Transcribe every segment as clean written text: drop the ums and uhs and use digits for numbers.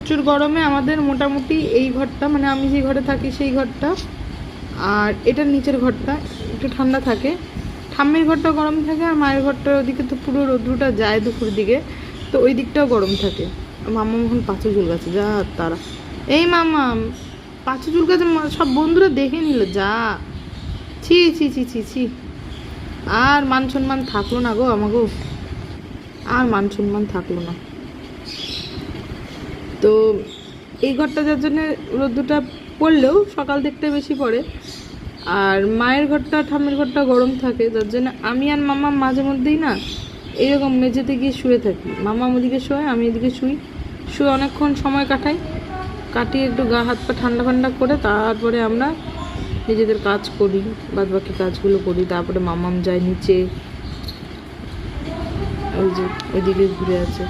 প্রচুর গরমে আমাদের মোটামুটি এই ঘরটা, মানে আমি যে ঘরে থাকি সেই ঘরটা আর এটার নিচের ঘরটা একটু ঠান্ডা থাকে। ঠাম্মির ঘরটা গরম থাকে আর মায়ের ঘরটার ওদিকে তো পুরো রৌদ্রটা যায় দুপুর দিকে, তো ওই দিকটাও গরম থাকে। মাম্মা এখন পাঁচু চুল গাছে যা তারা, এই মাম্মা পাঁচু চুল গাছে সব বন্ধুরা দেখে নিল যা, ছি ছি ছি ছি ছি। আর মান সম্মান থাকলো না গো আমাগো, আর মান সম্মান থাকলো না। তো এই ঘরটা যার জন্য রোদ্দুরটা পড়লেও সকাল দিকটা বেশি পড়ে, আর মায়ের ঘরটা ঠাম্মির ঘরটা গরম থাকে, যার জন্য আমি আর মামা মাঝে মধ্যেই না এইরকম মেঝেতে গিয়ে শুয়ে থাকি। মামা ওদিকে শোয়, আমি এদিকে শুয়ে অনেকক্ষণ সময় কাটিয়ে একটু গা হাত পা ঠান্ডা ঠান্ডা করে তারপরে আমরা নিজেদের কাজ করি, বাদ বাকি কাজগুলো করি। তারপরে মামাম যায় নিচে, ওই যে ওইদিকে ঘুরে আছে,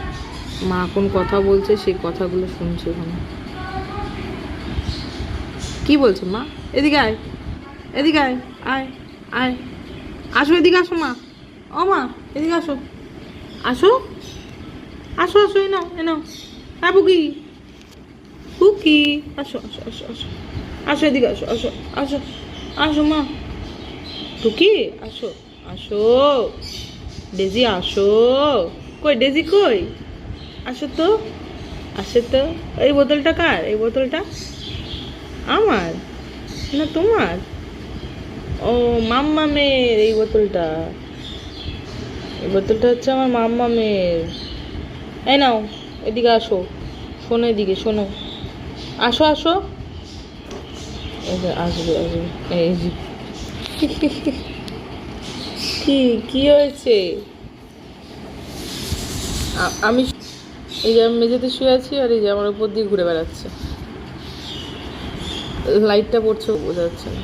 মা কোন কথা বলছে সেই কথাগুলো শুনছে ওখানে। কি বলছে মা? এদিকে আয়, এদিকে আয়, আয় আয়, আসো এদিকে আসো মা, ও মা এদিকে আসো, আসো আসো আসো, এনাও হ্যাঁ বুকি, বুকি আসো আসো আসো আসো, আসো এদিকে আসো, আসো আসো আসো মা, টুকি আসো আসো, ডেজি আসো, কই ডেজি কই, আসো তো, আসো তো। এই বোতলটা কার? এই বোতলটা আমার না তোমার? ও মাম্মামের এই বোতলটা, এই বোতলটা হচ্ছে আমার মাম্মামের। এই নাও এদিকে আসো, শোনো এদিকে শোনো, আসো আসো, আসবে আসবে, এই যে কি কি হয়েছে? আমি এই যে আমি মেঝেতে শুয়ে আছি আর এই যে আমার উপর দিয়ে ঘুরে বেড়াচ্ছে, লাইটটা পড়ছে বোঝা যাচ্ছে না।